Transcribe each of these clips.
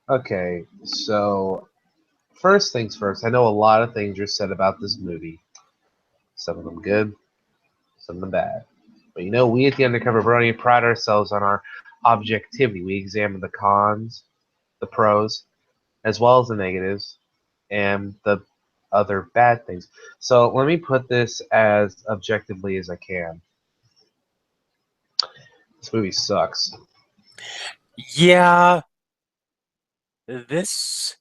Okay, so first things first, I know a lot of things are said about this movie. Some of them good, some of them bad. But we at the Undercover Brony pride ourselves on our objectivity. We examine the cons, the pros, as well as the negatives, and the other bad things. So let me put this as objectively as I can. This movie sucks. Yeah, this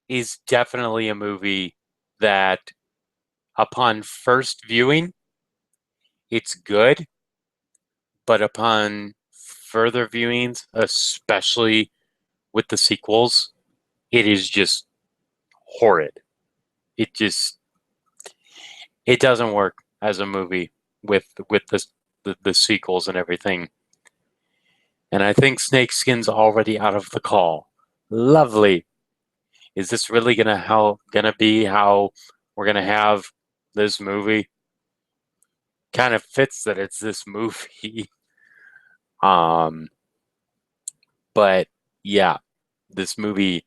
is definitely a movie that, upon first viewing, it's good, but upon further viewings, especially with the sequels, it is just horrid. It just it doesn't work as a movie with the sequels and everything. And I think Snakeskin's already out of the call. Lovely. Is this really gonna be how we're gonna have this movie? Kind of fits that it's this movie. Um, but yeah, this movie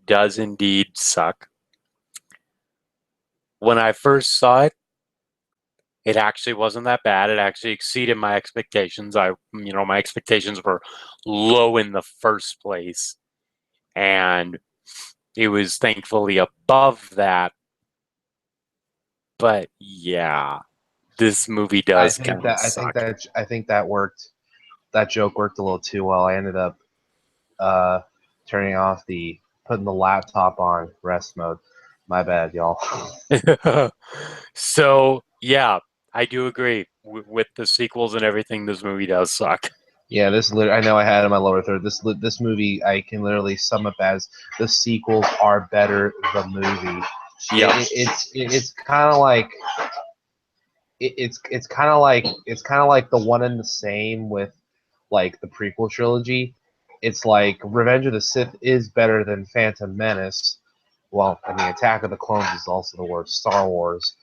does indeed suck. When I first saw it, it actually wasn't that bad. It actually exceeded my expectations. My expectations were low in the first place, and it was thankfully above that. But yeah, this movie I does think kind of that I think suck. that I think that worked. That joke worked a little too well. I ended up uh, turning off the putting the laptop on rest mode. My bad, y'all. So yeah, I do agree with the sequels and everything. This movie does suck. Yeah, I know I had it in my lower third. This movie I can literally sum up as the sequels are better the movie. Yep. It's kind of like it's kind of like the one and the same with like the prequel trilogy. It's like Revenge of the Sith is better than Phantom Menace. Well, I mean, Attack of the Clones is also the worst. Star Wars.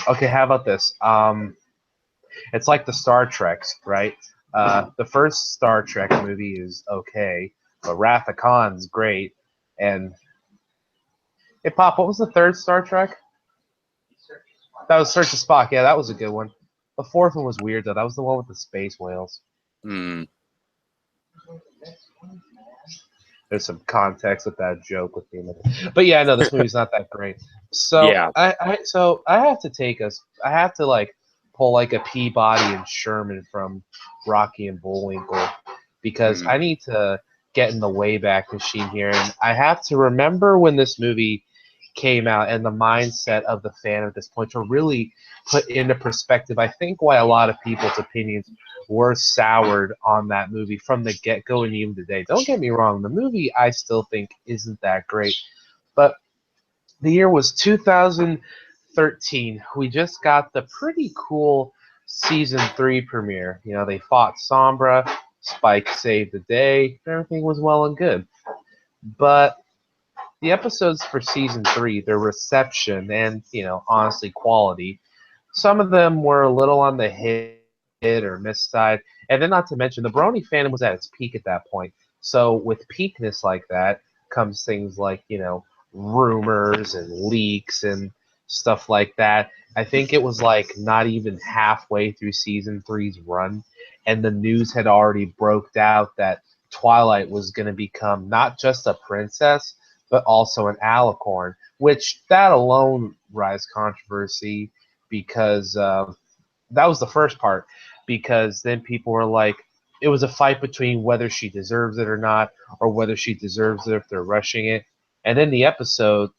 Okay, how about this? It's like the Star Treks, right? The first Star Trek movie is okay, but Wrath of Khan's great. And hey, Pop, what was the third Star Trek? That was Search of Spock. Yeah, that was a good one. The fourth one was weird though. That was the one with the space whales. Mm, There's some context with that joke with the, but yeah, no, this movie's not that great. So yeah. I have to take us. I have to like pull like a Peabody and Sherman from Rocky and Bullwinkle because Mm, I need to get in the Wayback Machine here, and I have to remember when this movie came out and the mindset of the fan at this point to really put into perspective. I think why a lot of people's opinions were soured on that movie from the get go and even today. Don't get me wrong, the movie I still think isn't that great, but the year was 2013. We just got the pretty cool season 3 premiere. They fought Sombra, Spike saved the day, everything was well and good. But the episodes for season 3, their reception and, honestly, quality, some of them were a little on the hit or miss side. And then, not to mention, the Brony fandom was at its peak at that point. So, with peakness like that comes things like, rumors and leaks and stuff like that. I think it was like not even halfway through season three's run, and the news had already broke out that Twilight was going to become not just a princess, but also an alicorn, which that alone raised controversy because that was the first part. Because then people were like, it was a fight between whether she deserves it or not, or whether she deserves it if they're rushing it. And then the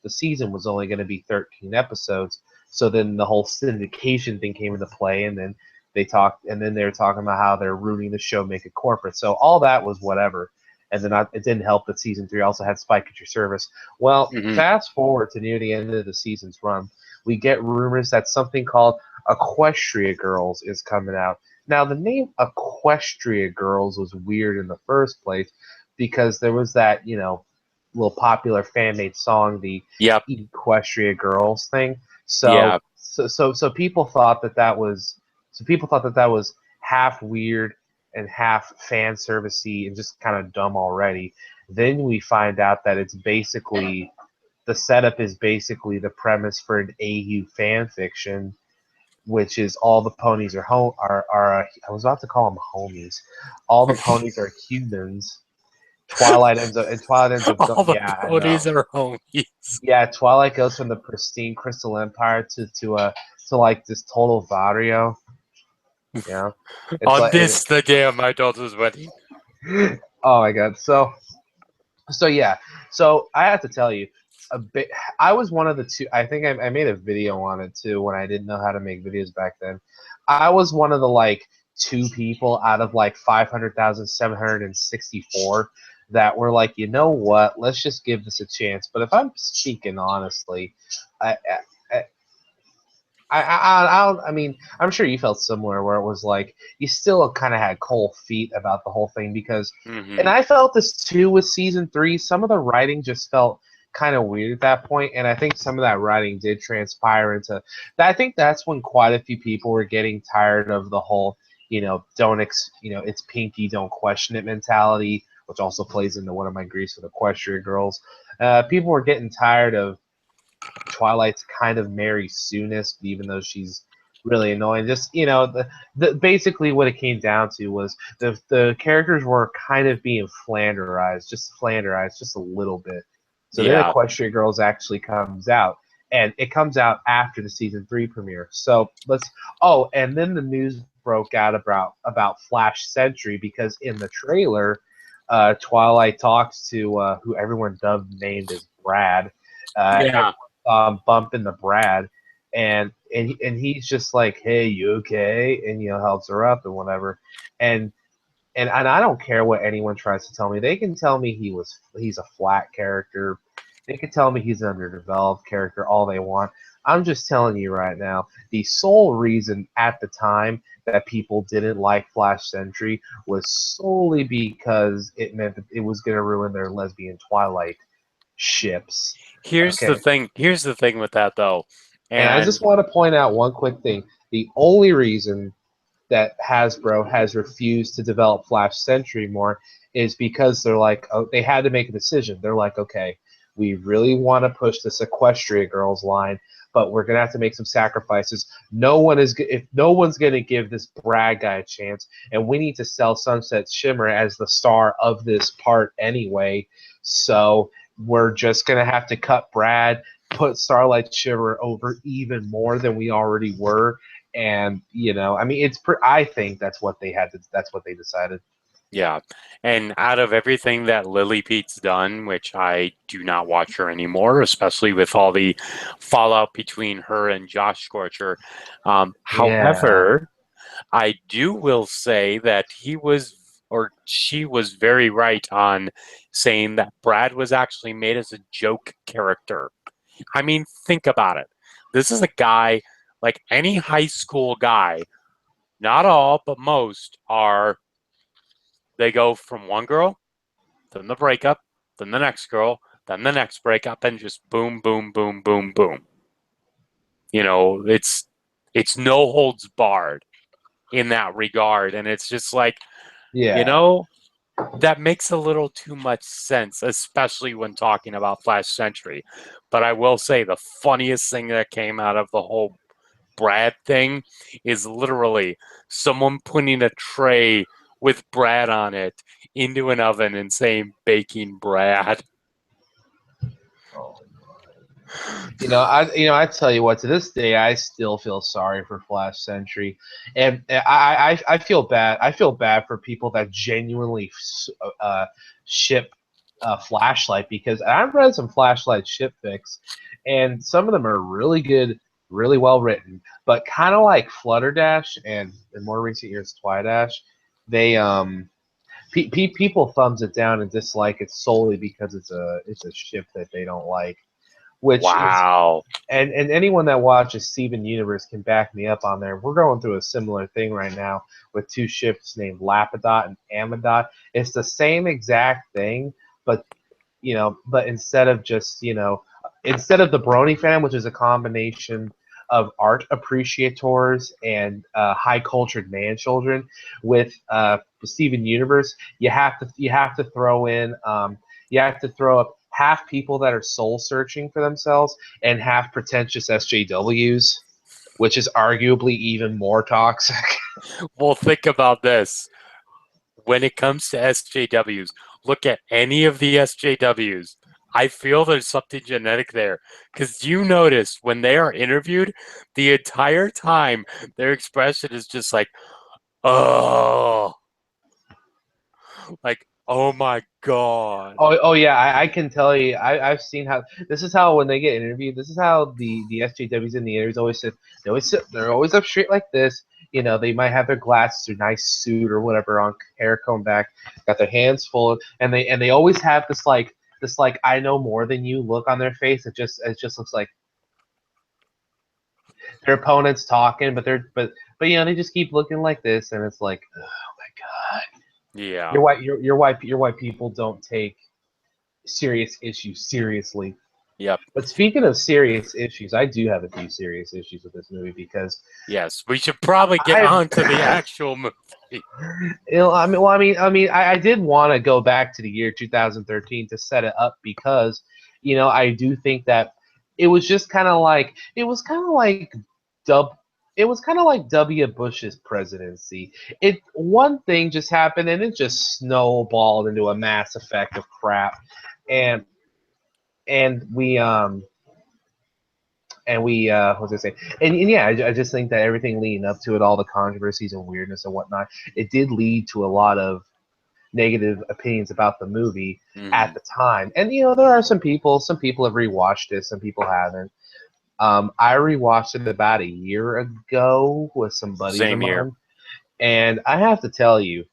season was only going to be 13 episodes. So then the whole syndication thing came into play, and then they were talking about how they're ruining the show, make it corporate. So all that was whatever. And then it didn't help that season three also had Spike at Your Service. Well, hmm fast forward to near the end of the season's run, we get rumors that something called Equestria Girls is coming out. Now, the name Equestria Girls was weird in the first place because there was that, little popular fan made song, the Yep. Equestria Girls thing. Yeah. So people thought that was half weird and half fan servicey and just kind of dumb already. Then we find out that it's basically the setup is basically the premise for an AU fan fiction, which is all the ponies are I was about to call them homies. All the ponies are humans. Twilight ends up All the yeah, I know. ponies are homies. Yeah, Twilight goes from the pristine Crystal Empire to like this total barrio. You know, it's On like this, the day of my daughter's wedding. oh my god. So yeah. So I have to tell you, a bit. I was one of the two. I think I made a video on it too when I didn't know how to make videos back then. I was one of the like two people out of like 500,764 that were like, you know what? Let's just give this a chance. But if I'm speaking honestly, I I mean, I'm sure you felt similar where it was like you still kind of had cold feet about the whole thing because, and Mm-hmm. I felt this too with season three. Some of the writing just felt kind of weird at that point, and I think some of that writing did transpire into. I think that's when quite a few people were getting tired of the whole, it's Pinky, don't question it mentality, which also plays into one of my griefs with Equestria girls. People were getting tired of Twilight's kind of Mary Soonest, even though she's really annoying. Just the basically what it came down to was the characters were kind of being flanderized just a little bit. So then Yeah. Equestria Girls actually comes out, and it comes out after the season three premiere. So let's. Oh, and then the news broke out about Flash Sentry because in the trailer, Twilight talks to who everyone dubbed named as Brad. Yeah. Bumping the Brad, and he's just like, "Hey, you okay?" And helps her up and whatever, and and I don't care what anyone tries to tell me. They can tell me he's a flat character. They can tell me he's an underdeveloped character all they want. I'm just telling you right now, the sole reason at the time that people didn't like Flash Sentry was solely because it meant that it was going to ruin their lesbian Twilight ships. Here's the Okay. thing. Here's the thing with that though, And I and just want to point out one quick thing. The only reason that Hasbro has refused to develop Flash Sentry more is because they're like, oh, they had to make a decision. They're like, okay, we really want to push this Equestria Girls line, but we're gonna have to make some sacrifices. If no one's gonna give this Brad guy a chance, and we need to sell Sunset Shimmer as the star of this part anyway. So we're just gonna have to cut Brad, put Starlight Shimmer over even more than we already were, and I mean, I think that's what they had to. That's what they decided. yeah, and out of everything that Lily Pete's done, which I do not watch her anymore, especially with all the fallout between her and Josh Scorcher. Yeah, However, I will say that he was or she was very right on saying that Brad was actually made as a joke character. I mean, think about it. This is a guy like any high school guy, not all, but most are, they go from one girl, then the breakup, then the next girl, then the next breakup, and just boom, boom, boom, boom, boom. It's no holds barred in that regard. And it's just like, you yeah, know, that makes a little too much sense, especially when talking about Flash Sentry. But I will say the funniest thing that came out of the whole Brad thing is literally someone putting a tray with Brad on it into an oven and saying baking Brad. oh. I tell you what. To this day, I still feel sorry for Flash Sentry, and I feel bad. I feel bad for people that genuinely ship Flashlight because I've read some Flashlight ship fics, and some of them are really good, really well written. But kind of like Flutterdash and in more recent years Twidash, they people thumbs it down and dislike it solely because it's a ship that they don't like, which is Wow. and anyone that watches Steven Universe can back me up on there. We're going through a similar thing right now with two ships named Lapidot and Amadot. It's the same exact thing, but but instead of just instead of the Brony fam, which is a combination art appreciators and high cultured man children. With Steven Universe, you have to throw in you have to throw up half people that are soul searching for themselves and half pretentious SJWs, which is arguably even more toxic. Well, think about this. When it comes to SJWs, look at any of the SJWs. I feel there's something genetic there. Because you notice when they are interviewed, the entire time their expression is just like, oh, like, oh my God. Oh yeah, I can tell you. I've seen how this is how when they get interviewed. This is how the SJWs in the interviews always sit. They're always up straight like this. You know, they might have their glasses or nice suit or whatever on, hair combed back, got their hands full, and they always have this I know more than you look on their face. It just looks like their opponent's talking, but you know they just keep looking like this, and it's like, oh my God, Yeah. your white people don't take serious issues seriously. Yep. But speaking of serious issues, I do have a few serious issues with this movie because Yes. We should probably get I, on to the actual movie. I did want to go back to the year 2013 to set it up because, I do think that it was just kind of like Dub. It was kind of like W. Bush's presidency. One thing just happened and it just snowballed into a mass effect of crap, and and we what was I say? And yeah, I just think that everything leading up to it, all the controversies and weirdness and whatnot, it did lead to a lot of negative opinions about the movie at the time. And there are some people have rewatched it, some people haven't. I rewatched it about a year ago with some buddies of Same here. mine, and I have to tell you,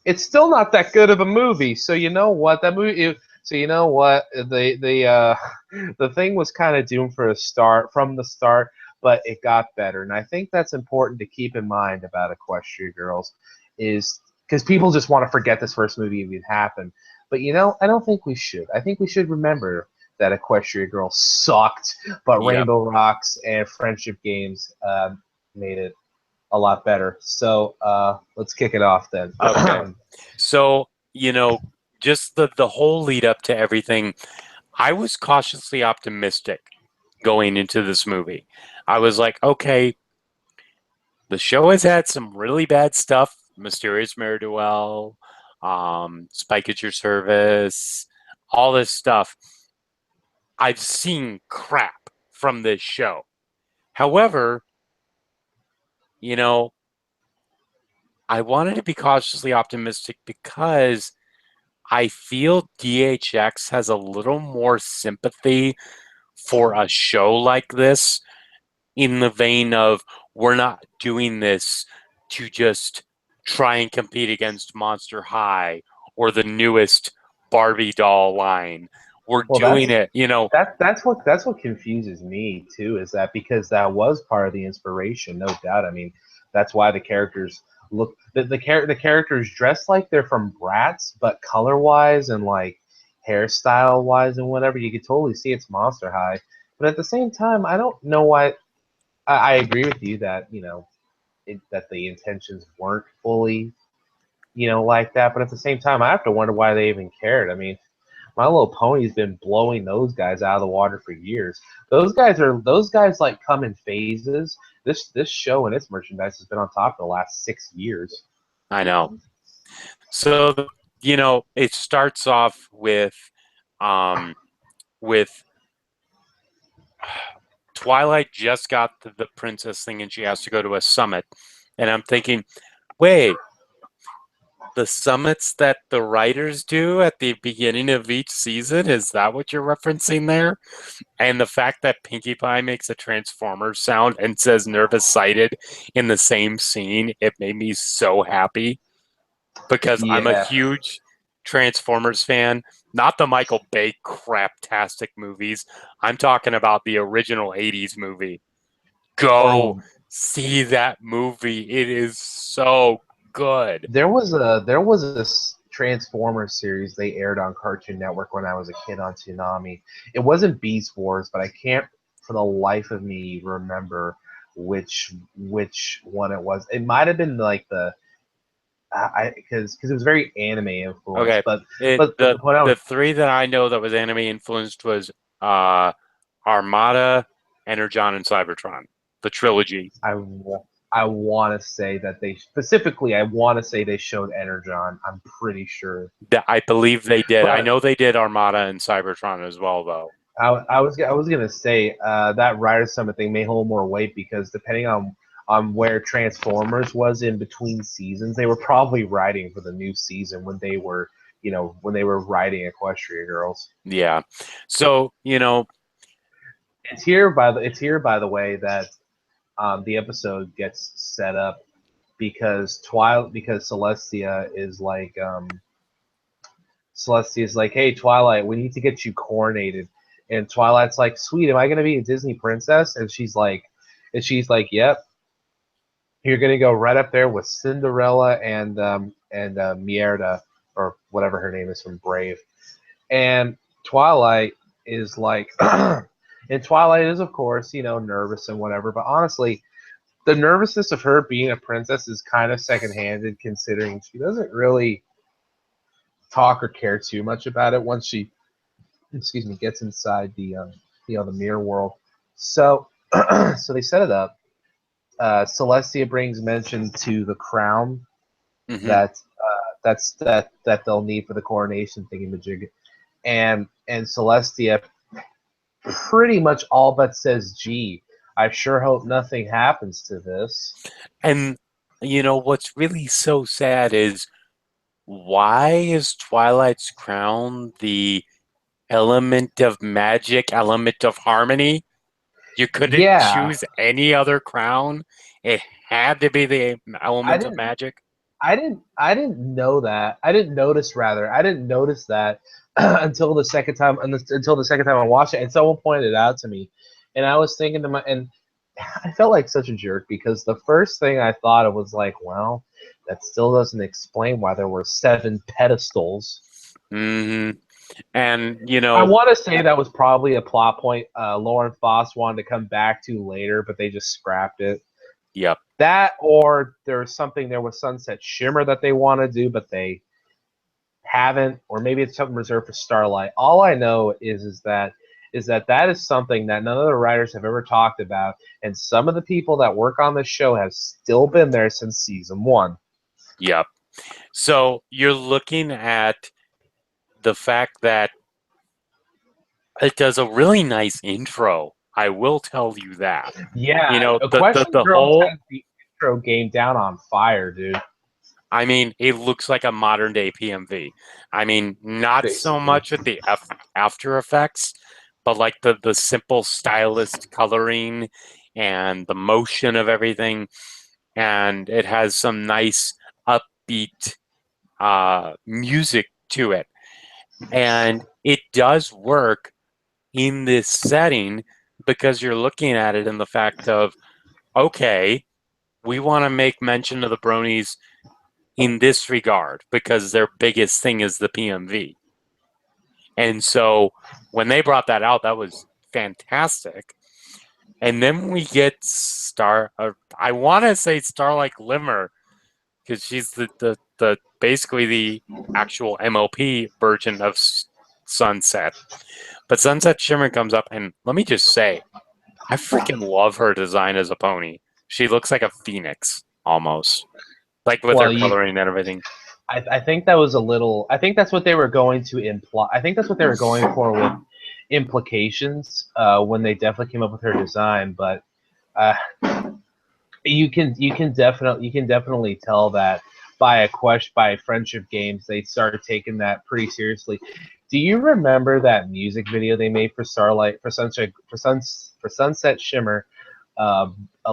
it's still not that good of a movie. So you know what that movie. So you know what the thing was kind of doomed for a start from the start, but it got better, and I think that's important to keep in mind about Equestria Girls, is because people just want to forget this first movie even happened. But I don't think we should. I think we should remember that Equestria Girls sucked, but Yep. Rainbow Rocks and Friendship Games made it a lot better. So let's kick it off then. Okay. So, just the whole lead up to everything, I was cautiously optimistic going into this movie. I was like, okay, the show has had some really bad stuff. Mysterious Mare-Duell, Spike at Your Service, all this stuff. I've seen crap from this show. However, I wanted to be cautiously optimistic because I feel DHX has a little more sympathy for a show like this, in the vein of, we're not doing this to just try and compete against Monster High or the newest Barbie doll line. We're Well, doing it, that's what confuses me too. Is that because that was part of the inspiration, no doubt. I mean, that's why the characters look the characters dress like they're from Bratz, but color wise and like hairstyle wise and whatever, you could totally see it's Monster High. But at the same time, I don't know why. I agree with you that that the intentions weren't fully like that. But at the same time, I have to wonder why they even cared. I mean, My Little Pony's been blowing those guys out of the water for years. Those guys like come in phases. This show and its merchandise has been on top for the last 6 years. I know. So, it starts off with Twilight just got the princess thing and she has to go to a summit. And I'm thinking, wait, the summits that the writers do at the beginning of each season, is that what you're referencing there? And the fact that Pinkie Pie makes a Transformer sound and says nervous sighted in the same scene, it made me so happy because I'm a Yeah. huge Transformers fan. Not the Michael Bay craptastic movies. I'm talking about the original 80s movie. Go Oh, see that movie. It is so good. there was a Transformers series they aired on Cartoon Network when I was a kid on Toonami. It wasn't Beast Wars, but I can't for the life of me remember which one it was. It might have been like the because it was very anime influenced. Okay. But the point I was The three that I know that was anime influenced was Armada, Energon, and Cybertron. The trilogy. I want to say that they specifically I want to say they showed Energon. I'm pretty sure. I believe they did. I But know they did Armada and Cybertron as well, though. I was gonna say that Rider Summit thing may hold more weight because depending on where Transformers was in between seasons, they were probably writing for the new season when they were writing Equestria Girls. Yeah. So, It's here by the way that the episode gets set up because Celestia is like hey Twilight, we need to get you coronated, and Twilight's like, sweet, am I gonna be a Disney princess? And she's like, yep, you're gonna go right up there with Cinderella and Mierda or whatever her name is from Brave, and Twilight is like, and Twilight is of course nervous and whatever, but honestly, the nervousness of her being a princess is kind of secondhanded considering she doesn't really talk or care too much about it once she gets inside the mirror world. So so they set it up. Celestia brings mention to the crown mhm. that that they'll need for the coronation thingamajig, and Celestia pretty much all but says, "Gee, I sure hope nothing happens to this." And what's really so sad is why is Twilight's crown the element of magic, element of harmony? You couldn't Yeah, choose any other crown. It had to be the I element of didn't magic. I didn't know that. I didn't notice rather. I didn't notice that until the second time I watched it, and someone pointed it out to me, and I was thinking to my and I felt like such a jerk because the first thing I thought of was like, well, that still doesn't explain why there were 7 pedestals. Hmm. And I want to say that was probably a plot point Lauren Foss wanted to come back to later, but they just scrapped it. yep. That or there's something there with Sunset Shimmer that they want to do, but they haven't, or maybe it's something reserved for Starlight. All I know is that that is something that none of the writers have ever talked about, and some of the people that work on the show have still been there since season 1. Yep. So you're looking at the fact that it does a really nice intro. I will tell you that. Yeah, The Equestrian Girls whole, has the intro game down on fire, dude. I mean, it looks like a modern day PMV. I mean, not so Basically. much with the After Effects, but like the simple stylist coloring and the motion of everything. And it has some nice upbeat music to it. And it does work in this setting because you're looking at it in the fact of, okay, we want to make mention of the bronies in this regard because their biggest thing is the PMV. And so when they brought that out, that was fantastic. And then we get I want to say Starlight Glimmer because she's the basically the actual MLP version of Sunset. But Sunset Shimmer comes up, and let me just say, I freaking love her design as a pony. She looks like a phoenix almost, like with her Well, coloring and everything. I think that was a little. I think that's what they were going to imply. I think that's what they were going for with implications when they definitely came up with her design. But uh, you can definitely tell that by Friendship Games they started taking that pretty seriously. Do you remember that music video they made for Starlight for Sunset Shimmer?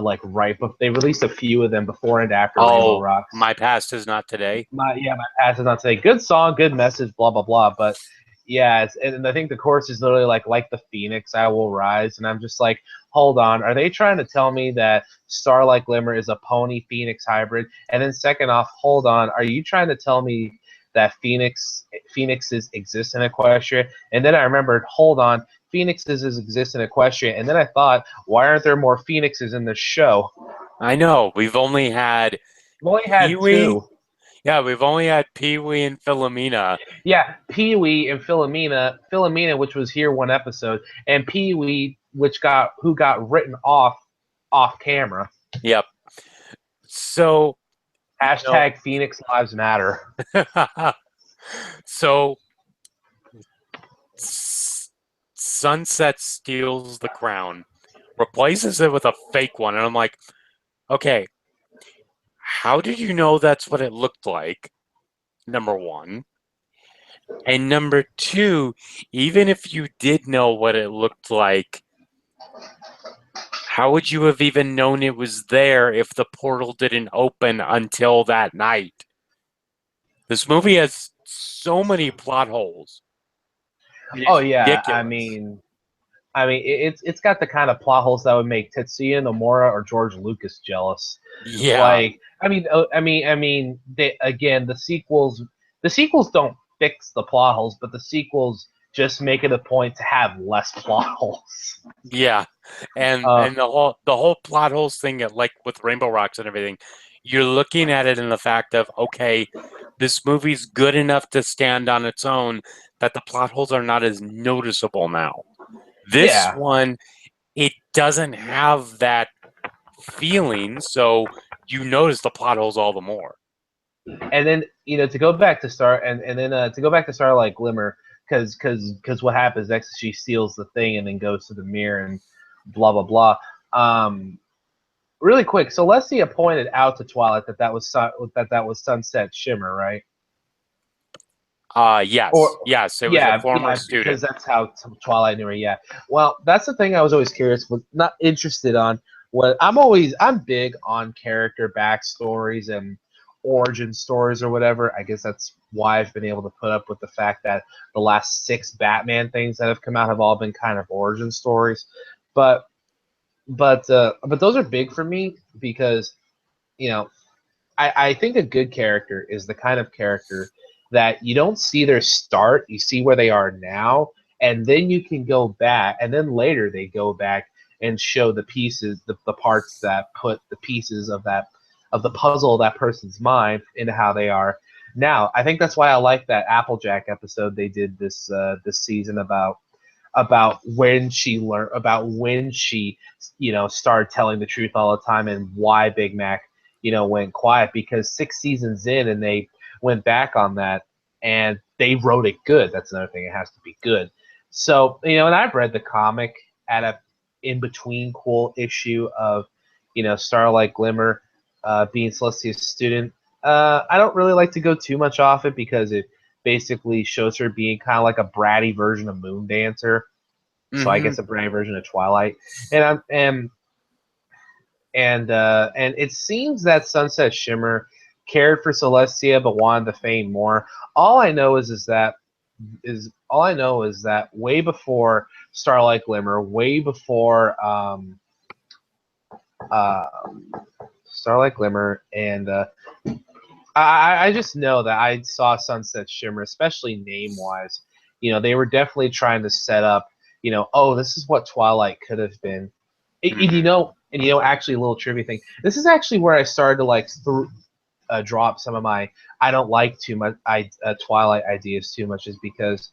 Like right before they released a few of them before and after Rainbow Oh, Rocks. my past is not today. My pass is not today. Good song, good message, blah blah blah. But yeah, and I think the chorus is literally like the phoenix, I will rise, and I'm just like, hold on, are they trying to tell me that Starlight Glimmer is a pony phoenix hybrid? And then second off, hold on, are you trying to tell me that phoenixes exist in Equestria? And then I remembered, hold on, phoenixes exist in Equestria, and then I thought, why aren't there more phoenixes in this show? I know. We've only had We've only had Pee-wee. two. Yeah, we've only had Pee-wee and Philomena. Yeah, Pee-wee and Philomena, which was here one episode, and Pee-wee, who got written off camera. Yep. So, Hashtag Phoenix Lives Matter. So Sunset steals the crown, replaces it with a fake one, and I'm like, okay, how did you know that's what it looked like? Number one. And number two, even if you did know what it looked like, how would you have even known it was there if the portal didn't open until that night? This movie has so many plot holes. Oh yeah, Ridiculous. it's got the kind of plot holes that would make Tetsuya Nomura or George Lucas jealous. Yeah. Like, the sequels don't fix the plot holes, but the sequels just make it a point to have less plot holes. Yeah, and the whole plot holes thing, like with Rainbow Rocks and everything, you're looking at it in the fact of, okay, this movie's good enough to stand on its own that the plot holes are not as noticeable now. This Yeah, one, it doesn't have that feeling, so you notice the plot holes all the more. and then to go back to Starlight Glimmer, because what happens next is she steals the thing and then goes to the mirror and blah blah blah. Really quick, Celestia pointed out to Twilight that was Sunset Shimmer, right? Yes, Or yes, it was a yeah, former yeah, because student. that's how Twilight knew her. Yeah. Well, that's the thing I was always curious, but not interested on. What I'm big on character backstories and origin stories or whatever. I guess that's why I've been able to put up with the fact that the last 6 Batman things that have come out have all been kind of origin stories. But but those are big for me because you know I think a good character is the kind of character that you don't see their start, you see where they are now, and then you can go back, and then later they go back and show the pieces, the parts that put the pieces of the puzzle of that person's mind into how they are now. I think that's why I like that Applejack episode they did this season about when she learned about when she started telling the truth all the time and why Big Mac went quiet, because 6 seasons in and they went back on that and they wrote it good. That's another thing, it has to be good. So and I've read the comic at a in between cool issue of Starlight Glimmer being Celestia's student. I don't really like to go too much off it because it basically shows her being kind of like a bratty version of Moon Dancer. So I Mm-hmm. guess a bratty version of Twilight. And I'm and it seems that Sunset Shimmer cared for Celestia but wanted the fame more. All I know is that way before Starlight Glimmer, way before uh, Starlight Glimmer, and I just know that I saw Sunset Shimmer, especially name wise. They were definitely trying to set up. Oh, this is what Twilight could have been. Actually, a little trivia thing. This is actually where I started to drop some of my I don't like too much Twilight ideas too much, is because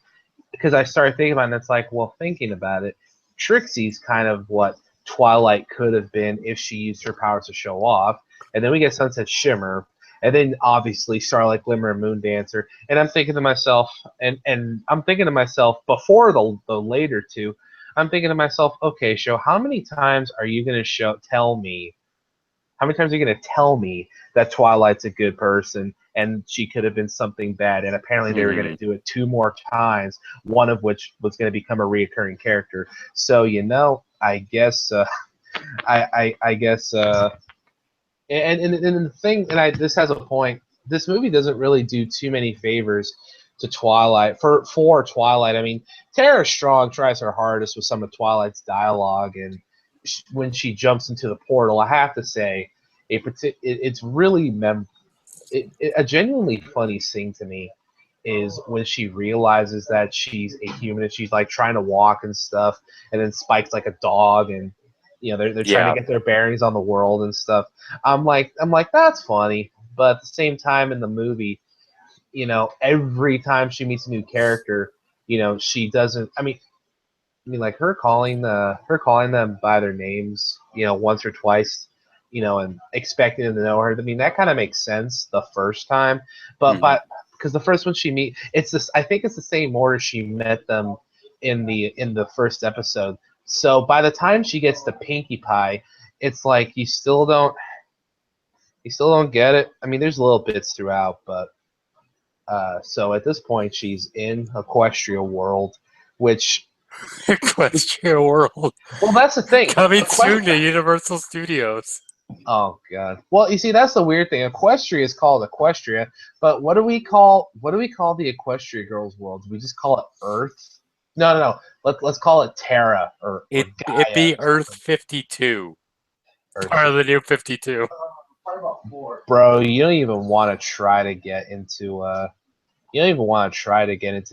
I started thinking about it, and it's like, well, thinking about it, Trixie's kind of what Twilight could have been if she used her powers to show off. And then we get Sunset Shimmer, and then obviously Starlight Glimmer and Moon Dancer. And I'm thinking to myself, and I'm thinking to myself before the later two, I'm thinking to myself, okay, show, how many times are you going to tell me? How many times are you going to tell me that Twilight's a good person and she could have been something bad? And apparently they were going to do it 2 more times, one of which was going to become a reoccurring character. So I guess I guess and the thing, and this has a point. This movie doesn't really do too many favors to Twilight for Twilight. I mean, Tara Strong tries her hardest with some of Twilight's dialogue, and when she jumps into the portal, I have to say, it's really a genuinely funny scene to me is when she realizes that she's a human and she's like trying to walk and stuff, and then Spike's like a dog, and they're trying to Yeah. get their bearings on the world and stuff. I'm like that's funny, but at the same time in the movie, every time she meets a new character, she doesn't. I mean, like her calling them by their names, once or twice, and expecting them to know her. I mean, that kind of makes sense the first time, but Mhm. because the first one she meet, it's this. I think it's the same order she met them in the first episode. So by the time she gets to Pinkie Pie, it's like you still don't get it. I mean, there's little bits throughout, but so at this point she's in Equestria World, which Equestria World. well, that's the thing. Coming soon to Universal Studios. Oh god. Well, you see, that's the weird thing. Equestria is called Equestria, but what do we call the Equestria Girls World? Do we just call it Earth? No, no, no. Let's call it Terra or It Gaia be or Earth something. 52. Earth. Part of the new 52. Bro, you don't even want to try to get into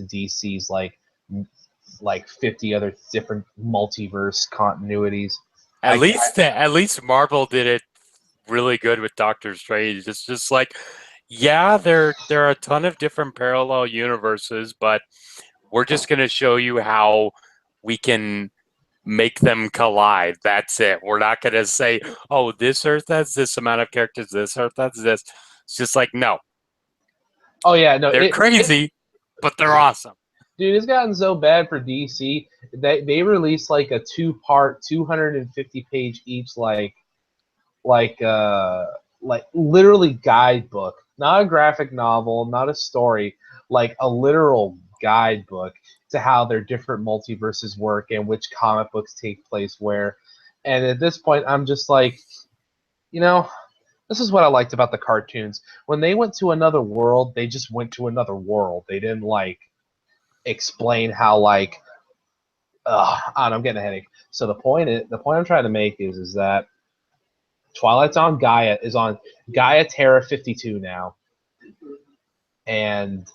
DC's like 50 other different multiverse continuities. At least Marvel did it really good with Doctor Strange. It's just like, yeah, there are a ton of different parallel universes, but we're just going to show you how we can make them collide. That's it. We're not going to say, oh, this Earth has this amount of characters, this Earth has this. It's just like, no, Oh yeah, no, they're it crazy, but they're awesome. dude, it's gotten so bad for DC that they released like a two-part, 250-page each, like uh like literally guidebook, not a graphic novel, not a story, like a literal guidebook to how their different multiverses work and which comic books take place where. And at this point, I'm just like, you know, this is what I liked about the cartoons. When they went to another world, they just went to another world. They didn't like explain how I don't know, I'm getting a headache. So the point I'm trying to make is that Twilight's on Gaia is on Gaia Terra 52 now, and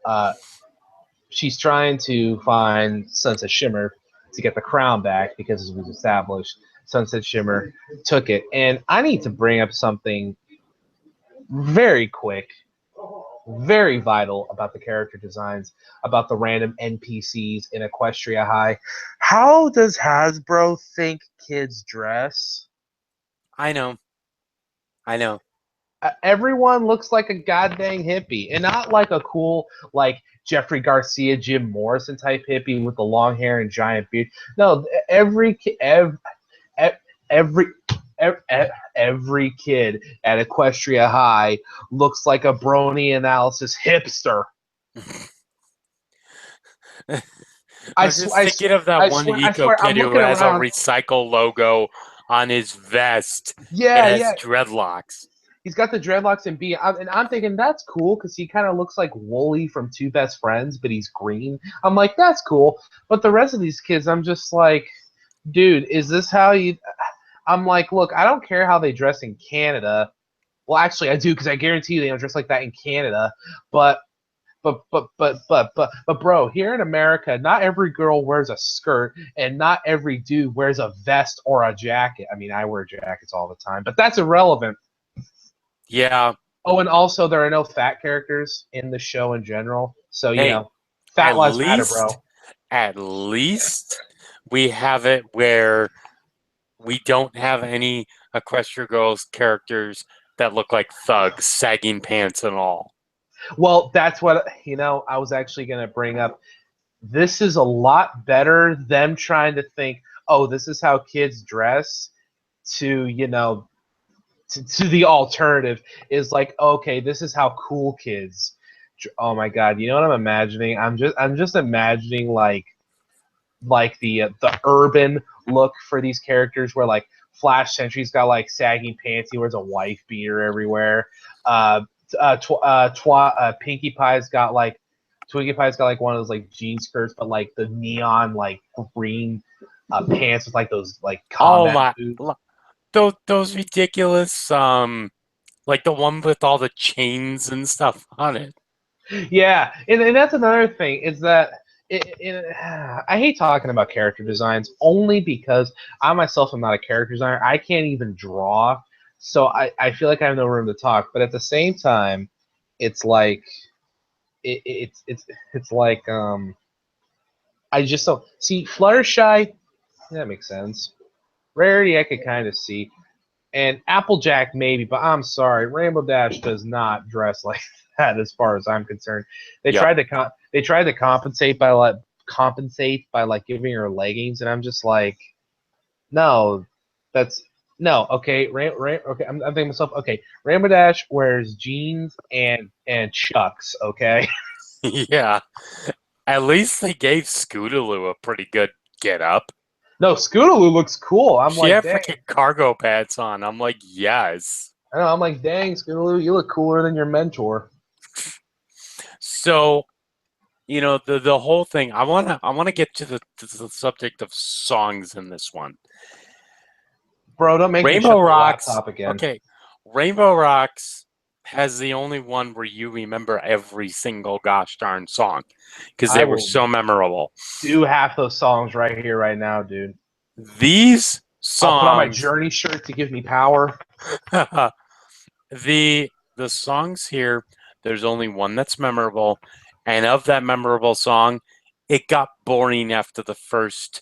uh, she's trying to find Sunset Shimmer to get the crown back because as was established, Sunset Shimmer took it. And I need to bring up something very quick, very vital about the character designs, about the random NPCs in Equestria High. How does Hasbro think kids dress? I know. I know. Everyone looks like a goddamn hippie, and not like a cool like Jeffrey Garcia, Jim Morrison type hippie with the long hair and giant beard. No, every every kid at Equestria High looks like a Brony analysis hipster. I, I'm sw- just I, thinking of that I one swear, I eco swear, kid I'm who looking has a around. recycle logo on his vest and Yeah, has yeah. dreadlocks. He's got the dreadlocks and I'm thinking that's cool because he kind of looks like Wooly from Two Best Friends, but he's green. I'm like, that's cool. But the rest of these kids, I'm just like, dude, is this how you? I'm like, look, I don't care how they dress in Canada. Well, actually, I do because I guarantee you they don't dress like that in Canada. But bro, here in America, not every girl wears a skirt, and not every dude wears a vest or a jacket. I mean, I wear jackets all the time, but that's irrelevant. Yeah. Oh, and also there are no fat characters in the show in general, so Hey, fat at lives matter, least bro. at least we have it where we don't have any Equestria Girls characters that look like thugs, sagging pants and all. Well, that's what I was actually gonna bring up. This is a lot better them trying to think, oh, this is how kids dress, to to the alternative is like, okay, this is how cool kids. Oh my god, you know what I'm imagining? I'm just imagining the urban look for these characters, where like Flash Sentry's got like sagging pants, he wears a wife beater everywhere. Twinkie Pie's got like one of those like jean skirts, but like the neon like green pants with like those like Oh combat my, boots. those ridiculous like the one with all the chains and stuff on it. Yeah, and that's another thing is that I hate talking about character designs only because I myself am not a character designer. I can't even draw, so I feel like I have no room to talk. But at the same time, it's like it's like I just don't see Fluttershy. That makes sense. Rarity I could kind of see. And Applejack maybe, but I'm sorry, Rainbow Dash does not dress like that as far as I'm concerned. They Yep. tried to compensate by giving her leggings, and I'm just like, no, that's no okay. Okay, I'm thinking to myself, okay, Rainbow Dash wears jeans and chucks, okay. Yeah. At least they gave Scootaloo a pretty good get up. No, Scootaloo looks cool. I'm She like, had dang. freaking cargo pants on. I'm like, yes. I know, I'm like, dang, Scootaloo, you look cooler than your mentor. So, the whole thing. I wanna get to the subject of songs in this one. Bro, don't make me Rainbow shut the Rocks. laptop again. Okay, Rainbow Rocks has the only one where you remember every single gosh darn song because I they were will so memorable. do half those songs right here, right now, dude. These I'll put on my songs, Journey shirt to give me power. the songs here, there's only one that's memorable, and of that memorable song, it got boring after the first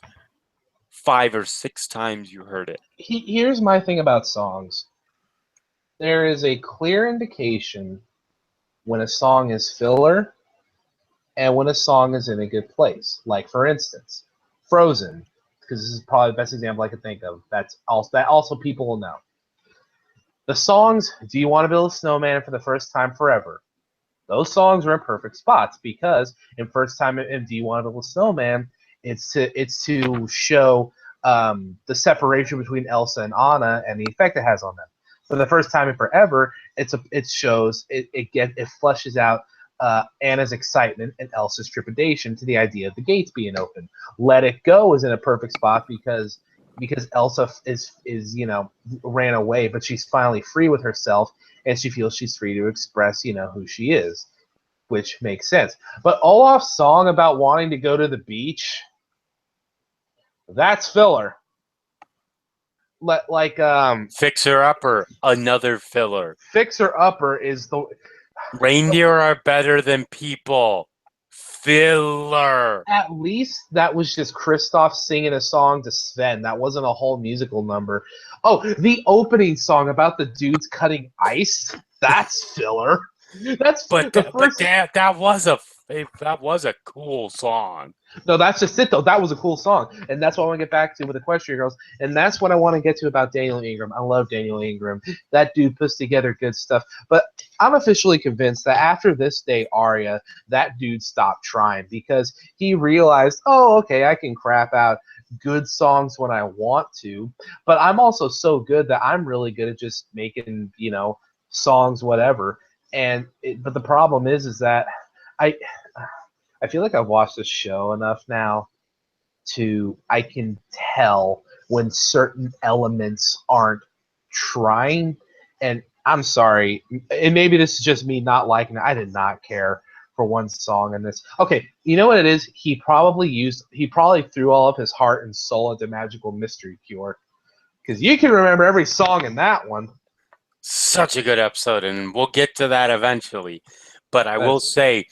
5 or 6 times you heard it. Here's my thing about songs. There is a clear indication when a song is filler and when a song is in a good place. Like, for instance, Frozen, because this is probably the best example I could think of. That also people will know. The songs "Do You Want to Build a Snowman" for the first time forever. Those songs are in perfect spots because in first time in "Do You Want to Build a Snowman," it's to show the separation between Elsa and Anna and the effect it has on them. For the first time in forever, it shows it fleshes out Anna's excitement and Elsa's trepidation to the idea of the gates being open. Let It Go is in a perfect spot because Elsa is ran away, but she's finally free with herself, and she feels she's free to express who she is, which makes sense. But Olaf's song about wanting to go to the beach, that's filler. Like Fixer Upper, another filler. Fixer Upper is the Reindeer are better than people. Filler. at least that was just Kristoff singing a song to Sven. That wasn't a whole musical number. Oh, the opening song about the dudes cutting ice, that's filler. That's But the that, but first. that was a cool song. No, that's just it though. That was a cool song, and that's what I want to get back to with Equestria Girls, and that's what I want to get to about Daniel Ingram. I love Daniel Ingram. That dude puts together good stuff. But I'm officially convinced that after this day aria, that dude stopped trying because he realized, oh, okay, I can crap out good songs when I want to, but I'm also so good that I'm really good at just making songs whatever. But the problem is that I I feel like I've watched this show enough now I can tell when certain elements aren't trying. And I'm sorry, and maybe this is just me not liking it. I did not care for one song in this. Okay, you know what it is? He probably threw all of his heart and soul into Magical Mystery Cure. Because you can remember every song in that one. Such a good episode, and we'll get to that eventually. But I will say,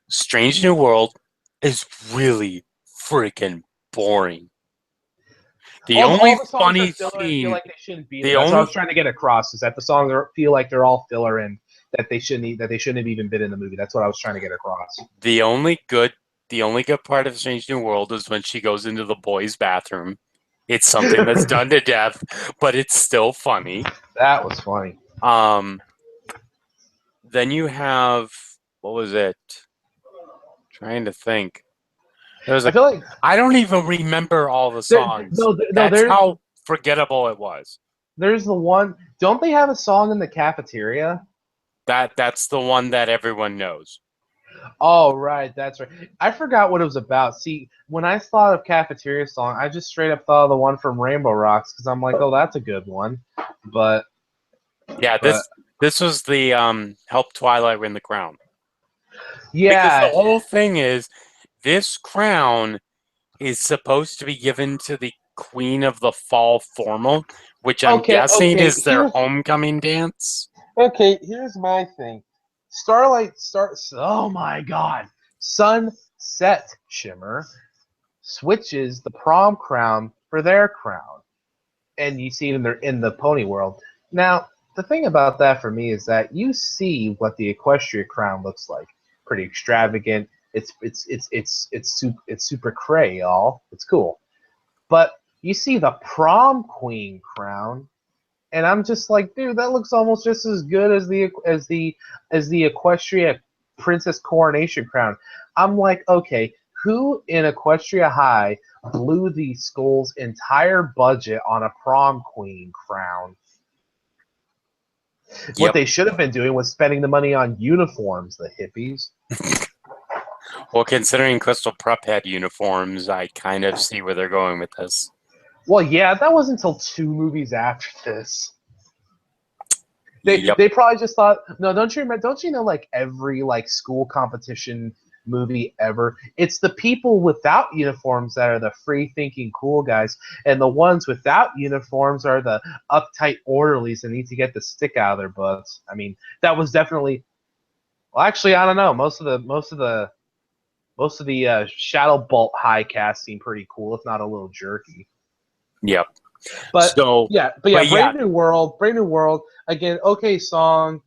Strange New World is really freaking boring. The All only the songs are funny filler and feel scene, like they shouldn't be there. the That's what I was only trying to get across. Is that the songs feel like they're all filler and that they shouldn't have even been in the movie. That's what I was trying to get across. the only good part of Strange New World is when she goes into the boys' bathroom. It's something that's done to death, but it's still funny. That was funny. Then you have, what was it? Trying to think. I feel like I don't even remember all the songs. That's how forgettable it was. There's the one. Don't they have a song in the cafeteria? That's the one that everyone knows. Oh, right, that's right. I forgot what it was about. See, when I thought of cafeteria song, I just straight up thought of the one from Rainbow Rocks because I'm like, oh, that's a good one. But yeah, this was the Help Twilight Win the Crown. Because the Yeah. whole thing is this crown is supposed to be given to the Queen of the Fall Formal, which I'm Okay. guessing Okay. is their homecoming dance. Okay. Here's my thing. Starlight starts. Oh my God. Sunset Shimmer switches the prom crown for their crown, and you see it in the pony world. Now, the thing about that for me is that you see what the Equestria crown looks like. Pretty extravagant. It's super cray, y'all. It's cool. But you see the prom queen crown, and I'm just like, dude, that looks almost just as good as the Equestria princess coronation crown. I'm like, okay, who in Equestria High blew the school's entire budget on a prom queen crown? What Yep. they should have been doing was spending the money on uniforms, the hippies. Well, considering Crystal Prep had uniforms, I kind of see where they're going with this. Well, yeah, that wasn't until 2 movies after this. Yep. They probably just thought, no, don't you remember? Don't you know, like every like school competition movie ever, it's the people without uniforms that are the free thinking cool guys, and the ones without uniforms are the uptight orderlies that need to get the stick out of their butts. I mean, that was definitely. Well, actually, I don't know. Most of the Shadow Bolt high cast seemed pretty cool, if not a little jerky. Yep. But So, yeah, yeah, Brave New World again. Okay, song.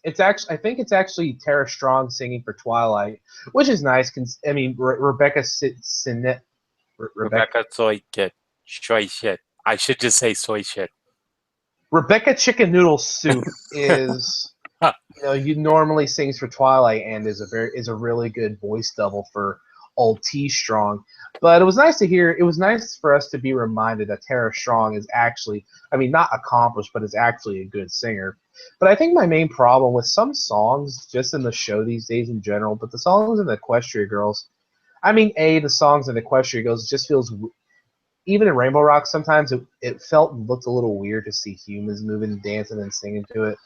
It's actually, I think it's actually Tara Strong singing for Twilight, which is nice. I mean, Rebecca Sinet, Rebecca soy shit. I should just say soy shit. Rebecca Chicken Noodle Soup is, Huh. you normally sings for Twilight and is a really good voice double for old T Strong. But it was nice to hear. It was nice for us to be reminded that Tara Strong is actually, I mean, not accomplished, but is actually a good singer. But I think my main problem with some songs, just in the show these days in general, but the songs in the Equestria Girls, I mean, the songs in the Equestria Girls just feels, even in Rainbow Rock, sometimes it felt and looked a little weird to see humans moving and dancing and singing to it.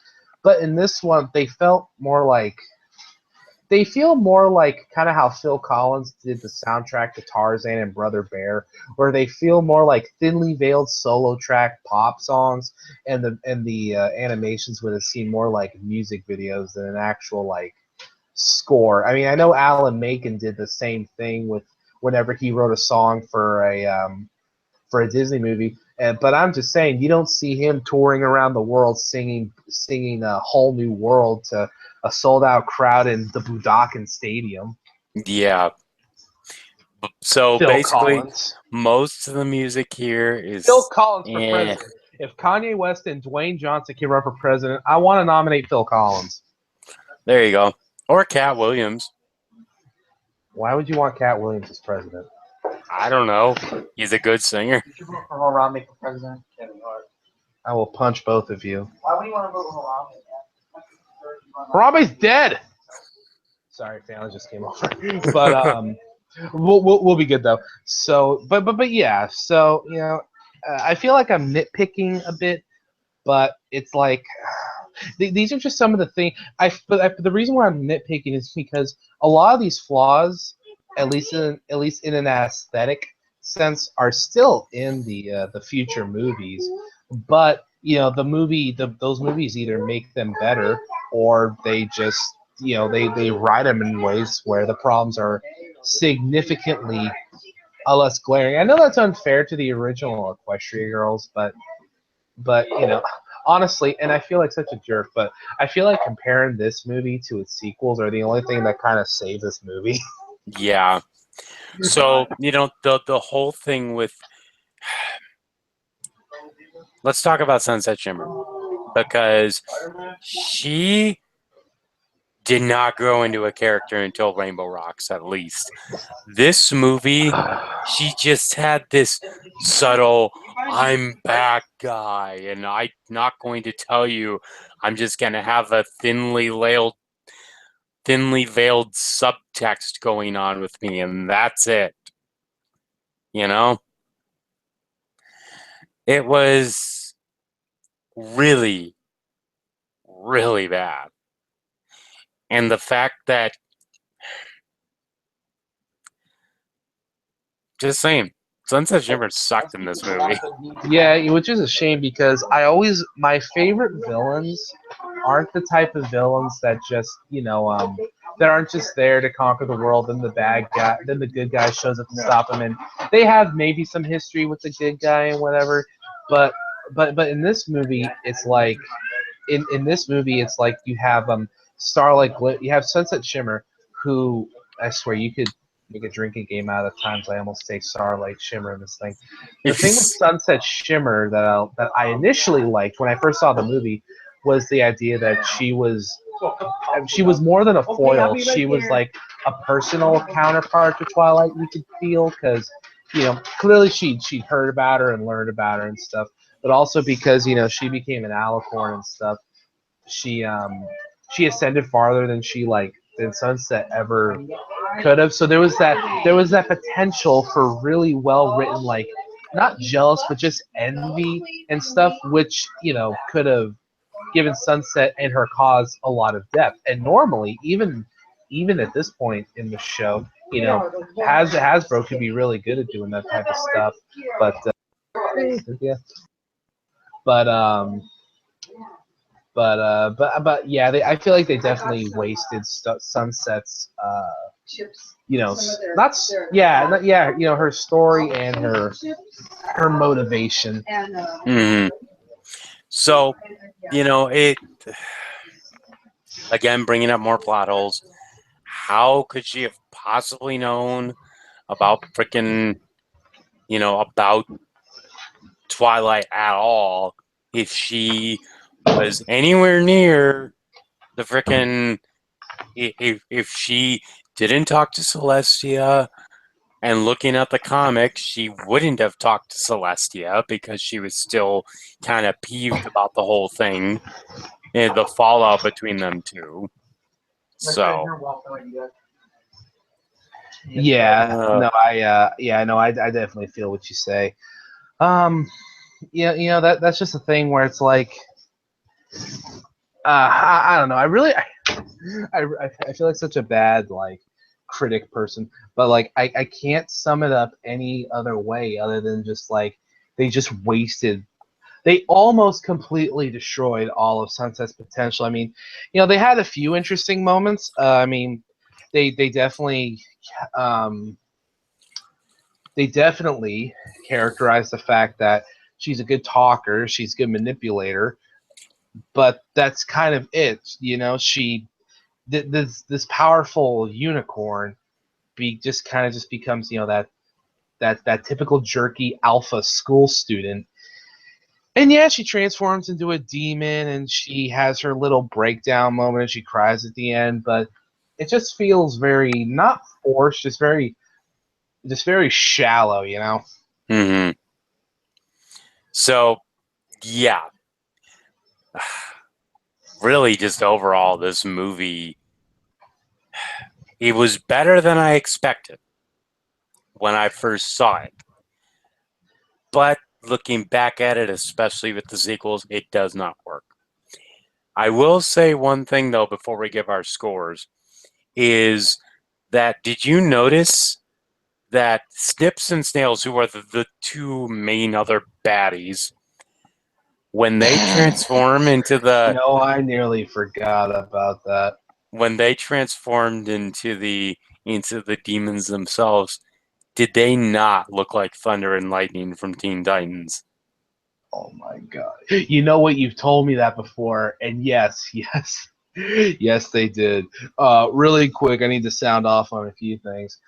But in this one, they feel more like kind of how Phil Collins did the soundtrack to Tarzan and Brother Bear, where they feel more like thinly veiled solo track pop songs, and the animations would have seemed more like music videos than an actual like score. I mean, I know Alan Menken did the same thing with whenever he wrote a song for a Disney movie. But I'm just saying, you don't see him touring around the world singing a whole new world to a sold out crowd in the Budokan Stadium. Yeah. So Phil basically, Collins. most of the music here is Phil Collins for eh. president. If Kanye West and Dwayne Johnson can run for president, I want to nominate Phil Collins. There you go. Or Cat Williams. Why would you want Cat Williams as president? I don't know. He's a good singer. You should vote for Harambe for president, Kevin Hart. I will punch both of you. Why would you want to vote for Harambe? Harambe's dead. Sorry, family just came over, but we'll be good though. So, but yeah. So I feel like I'm nitpicking a bit, but it's like these are just some of the things. The reason why I'm nitpicking is because a lot of these flaws, at least in an aesthetic sense, are still in the future movies. But those movies either make them better or they just they write them in ways where the problems are significantly less glaring. I know that's unfair to the original Equestria Girls, but honestly, and I feel like such a jerk, but I feel like comparing this movie to its sequels are the only thing that kind of save this movie. Yeah. So, the whole thing with let's talk about Sunset Shimmer, because she did not grow into a character until Rainbow Rocks, at least. This movie, she just had this subtle I'm back guy, and I'm not going to tell you. I'm just going to have a thinly veiled subtext going on with me, and that's it. You know? It was really, really bad. And the fact that, just saying, Sunset Shimmer sucked in this movie. Yeah, which is a shame because my favorite villains aren't the type of villains that just, that aren't just there to conquer the world, then the good guy shows up to stop him, and they have maybe some history with the good guy and whatever, but in this movie, it's like, in this movie, it's like you have you have Sunset Shimmer, who I swear you could make a drinking game out of the times I almost say Starlight Shimmer in this thing. The thing with Sunset Shimmer that I initially liked when I first saw the movie was the idea that she was more than a foil. She was like a personal counterpart to Twilight. You could feel because clearly she'd heard about her and learned about her and stuff, but also because she became an alicorn and stuff. She ascended farther than than Sunset ever could have. So there was that potential for really well written, like, not jealous but just envy and stuff, which could have given Sunset and her cause a lot of depth. And normally, even at this point in the show, Hasbro could be really good at doing that type of stuff. But yeah, but yeah, I feel like they definitely wasted Sunset's her story and her motivation. Mm-hmm. So, it, again, bringing up more plot holes. How could she have possibly known about freaking, about Twilight at all if she was anywhere near the freaking, if she didn't talk to Celestia and looking at the comics, she wouldn't have talked to Celestia because she was still kind of peeved about the whole thing and the fallout between them two. So, I definitely feel what you say. That's just a thing where it's like, I don't know. I feel like such a bad critic person, but I can't sum it up any other way other than just they almost completely destroyed all of Sunset's potential. I mean, they had a few interesting moments. I mean, they definitely characterized the fact that she's a good talker, she's a good manipulator, but that's kind of it. She this powerful unicorn just becomes that typical jerky alpha school student. And yeah, she transforms into a demon and she has her little breakdown moment and she cries at the end, but it just feels very not forced, just very shallow, Mm-hmm. So, yeah. Really, just overall, this movie, it was better than I expected when I first saw it. But looking back at it, especially with the sequels, it does not work. I will say one thing, though, before we give our scores, is that did you notice that Snips and Snails, who are the two main other baddies, when they transform into the... I nearly forgot about that. When they transformed into the demons themselves, did they not look like Thunder and Lightning from Teen Titans? Oh my god. You know what? You've told me that before, and yes, yes, they did. Really quick, I need to sound off on a few things.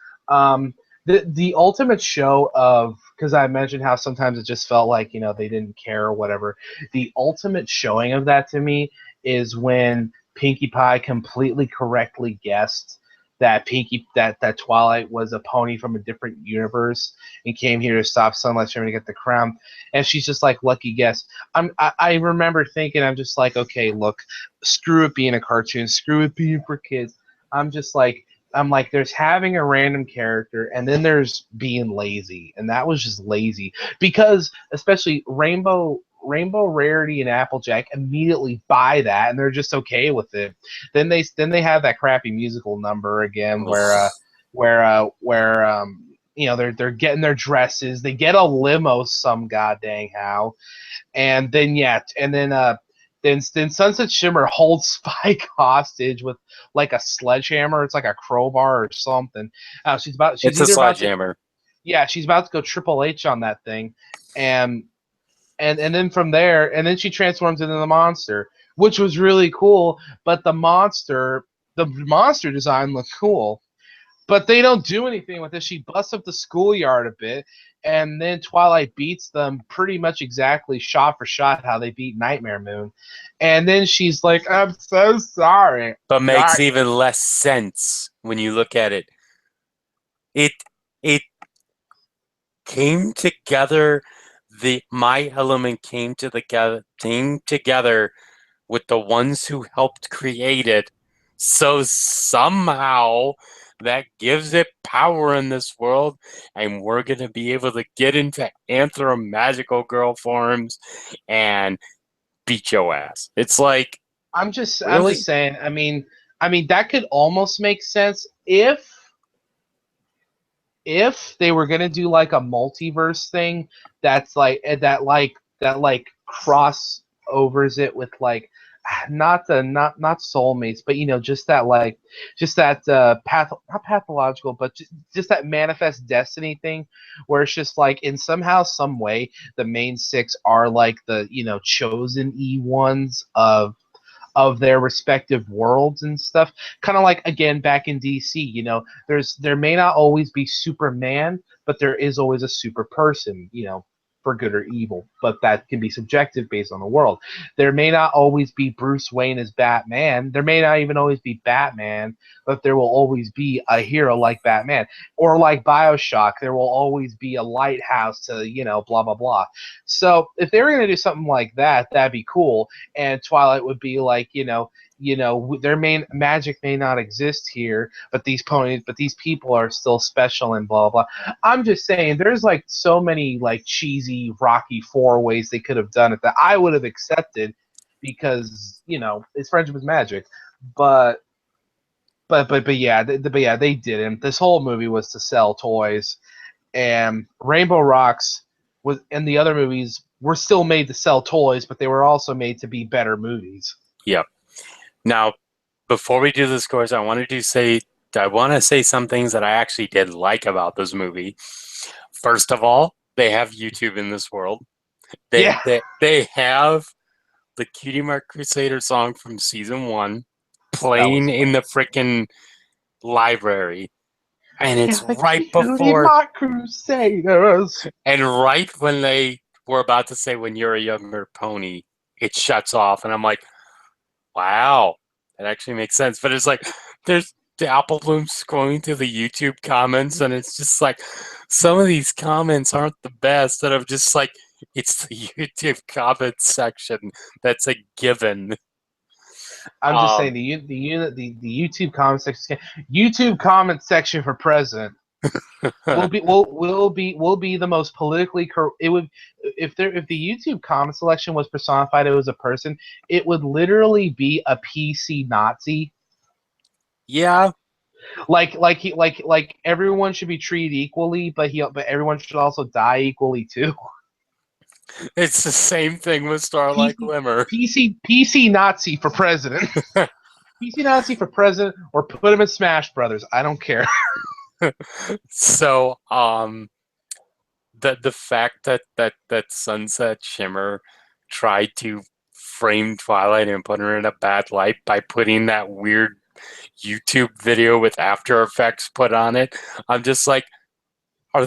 The ultimate show of, because I mentioned how sometimes it just felt like they didn't care or whatever. The ultimate showing of that to me is when Pinkie Pie completely correctly guessed that that Twilight was a pony from a different universe and came here to stop Sunlight Shimmer to get the crown. And she's just like, lucky guess. I remember thinking, I'm just like, okay, look, screw it being a cartoon, screw it being for kids. I'm like, there's having a random character, and then there's being lazy, and that was just lazy because, especially Rainbow Rainbow Rarity and Applejack immediately buy that, and they're just okay with it. Then they have that crappy musical number again, where they're getting their dresses, they get a limo some goddamn how, and then then Sunset Shimmer holds Spike hostage with like a sledgehammer. It's like a crowbar or something. It's a sledgehammer. She's about to go Triple H on that thing, and then from there, and then she transforms into the monster, which was really cool. But the monster design looked cool, but they don't do anything with it. She busts up the schoolyard a bit, and then Twilight beats them pretty much exactly shot for shot how they beat Nightmare Moon. And then she's like, "I'm so sorry," but makes even less sense when you look at it. It came together. My element came together with the ones who helped create it. So somehow that gives it power in this world, and we're going to be able to get into anthro-magical girl forms and beat your ass. It's like, I'm just really? saying. I mean that could almost make sense if they were gonna do like a multiverse thing that's like that crossovers it with like not soulmates, but just that not pathological, but just that manifest destiny thing, where it's just like in somehow some way the main six are like the chosen ones of their respective worlds and stuff. Kind of like again back in DC, there may not always be Superman, but there is always a super person, for good or evil. But that can be subjective based on the world. There may not always be Bruce Wayne as Batman. There may not even always be Batman, but there will always be a hero like Batman. Or like BioShock, there will always be a lighthouse to, blah blah blah. So if they were gonna do something like that, that'd be cool. And Twilight would be like, their main magic may not exist here, but these people are still special and blah blah. I'm just saying, there's like so many like cheesy Rocky four ways they could have done it that I would have accepted, because it's friendship is magic, but yeah, they didn't. This whole movie was to sell toys, and Rainbow Rocks and the other movies were still made to sell toys, but they were also made to be better movies. Yep. Now, before we do the scores, I want to say some things that I actually did like about this movie. First of all, they have YouTube in this world. They have the Cutie Mark Crusader song from season 1 playing in the freaking library. And it's right before Mark Crusaders. And right when they were about to say "When You're a Younger Pony," it shuts off, and I'm like, wow, that actually makes sense. But it's like there's the Apple Bloom scrolling through the YouTube comments, and it's just like some of these comments aren't the best. And I'm just like, it's the YouTube comments section that's a given. I'm just saying the YouTube comment section for president will be the most politically correct. It would if the YouTube comment selection was personified as a person, it would literally be a PC Nazi. Yeah. Like everyone should be treated equally, but everyone should also die equally too. It's the same thing with Starlight Glimmer. PC Nazi for president. PC Nazi for president, or put him in Smash Brothers. I don't care. So, the fact that Sunset Shimmer tried to frame Twilight and put her in a bad light by putting that weird YouTube video with After Effects put on it, I'm just like, are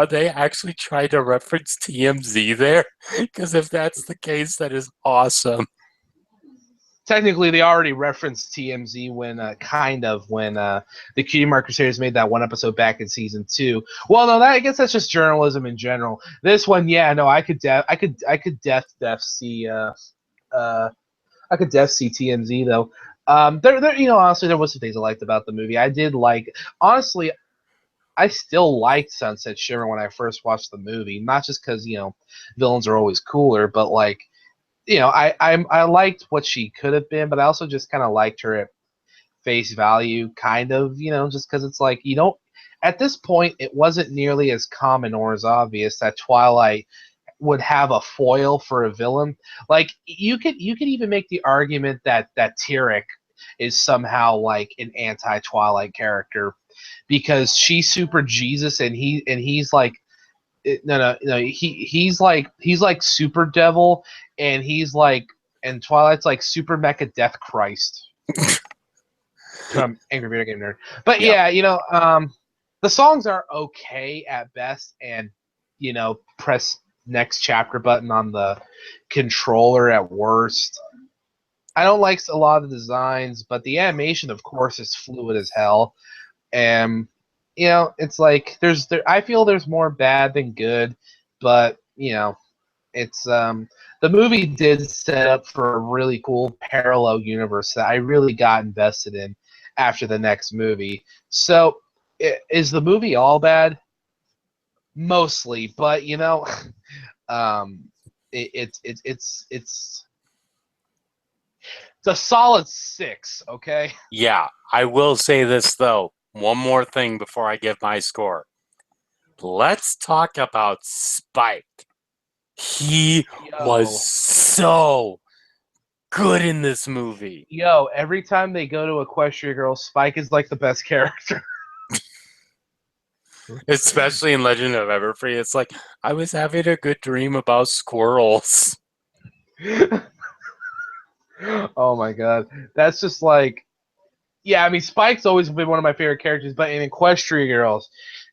they actually trying to reference TMZ there? Because if that's the case, that is awesome. Technically, they already referenced TMZ when the Cutie Mark Crusaders made that one episode back in season 2. Well, no, I guess that's just journalism in general. This one, yeah, no, I could def see TMZ though. There, honestly, there was some things I liked about the movie. I did like, honestly, I still liked Sunset Shimmer when I first watched the movie, not just because villains are always cooler, but like I liked what she could have been, but I also just kind of liked her at face value, kind of, just because it's like at this point it wasn't nearly as common or as obvious that Twilight would have a foil for a villain. Like you could even make the argument that Tyrek is somehow like an anti-Twilight character because she's super Jesus and he's like no he's like super devil and and Twilight's like super mecha death Christ. From Angry Video Game Nerd. But Yep. yeah, the songs are okay at best and press next chapter button on the controller at worst. I don't like a lot of the designs, but the animation of course is fluid as hell. And it's like I feel there's more bad than good, but it's the movie did set up for a really cool parallel universe that I really got invested in after the next movie. So is the movie all bad? Mostly, but it's a solid 6. Okay. Yeah, I will say this though. One more thing before I give my score. Let's talk about Spike. He was so good in this movie. Every time they go to Equestria Girls, Spike is like the best character. Especially in Legend of Everfree. It's like, I was having a good dream about squirrels. Oh my god. That's just like, yeah, I mean, Spike's always been one of my favorite characters, but in Equestria Girls,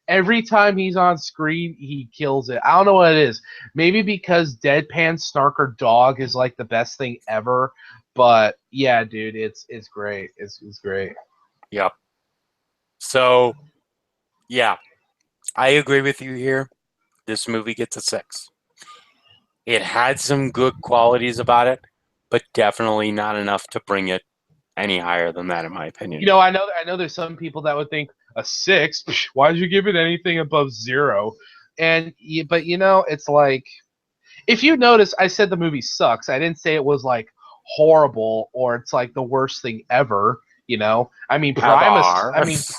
every time he's on screen, he kills it. I don't know what it is. Maybe because Deadpan Snarker Dog is like the best thing ever, but yeah, dude, it's great. It's great. Yep. So, yeah, I agree with you here. This movie gets a 6. It had some good qualities about it, but definitely not enough to bring it any higher than that, in my opinion. I know there's some people that would think a 6. Why did you give it anything above 0? But it's like, if you notice, I said the movie sucks. I didn't say it was like horrible or it's like the worst thing ever. I mean, Primus.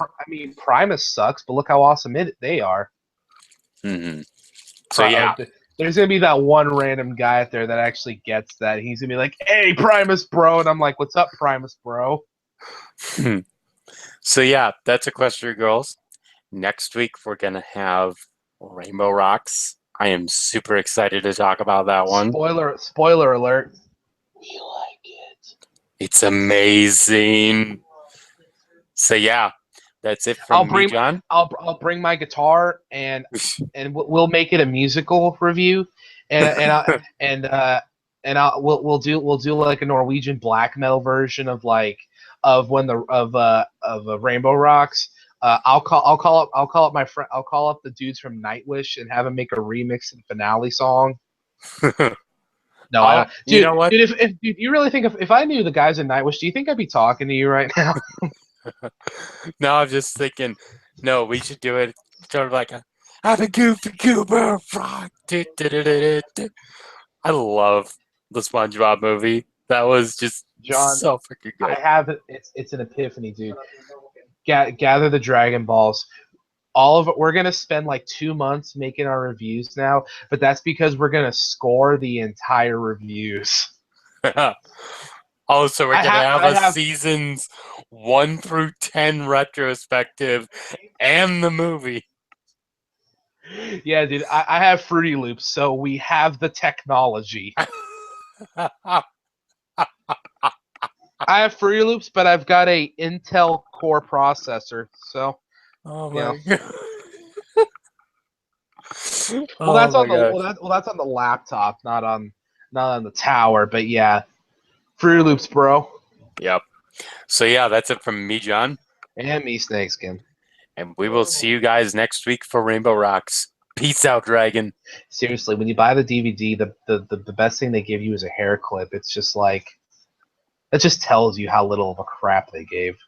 Primus sucks, but look how awesome they are. Mm-hmm. So yeah, there's gonna be that one random guy out there that actually gets that. He's gonna be like, "Hey, Primus, bro," and I'm like, "What's up, Primus, bro?" So yeah, that's Equestria Girls. Next week we're gonna have Rainbow Rocks. I am super excited to talk about that one. Spoiler alert. We like it. It's amazing. So yeah, that's it from me, John. I'll bring my guitar and we'll make it a musical review, we'll do like a Norwegian black metal version of Rainbow Rocks. I'll call up my friend. I'll call up the dudes from Nightwish and have them make a remix of the finale song. No, I don't. Dude, you know what? Dude, if you really think if I knew the guys in Nightwish, do you think I'd be talking to you right now? No, I'm just thinking. No, we should do it sort of like I'm a goofy goober frog. I love the SpongeBob movie. That was just John, so freaking good. I have it. It's an epiphany, dude. Gather the Dragon Balls. All of it. We're gonna spend like 2 months making our reviews now, but that's because we're gonna score the entire reviews. Oh, so we're gonna have seasons 1 through 10 retrospective and the movie. Yeah, dude. I have Fruity Loops, so we have the technology. I have Fruity Loops, but I've got a Intel Core processor, so. Oh my god. Well, that's on the laptop, not on the tower. But yeah, Fruity Loops, bro. Yep. So yeah, that's it from me, John, and me, Snakeskin. And we will see you guys next week for Rainbow Rocks. Peace out, Dragon. Seriously, when you buy the DVD, the best thing they give you is a hair clip. It's just like, it just tells you how little of a crap they gave.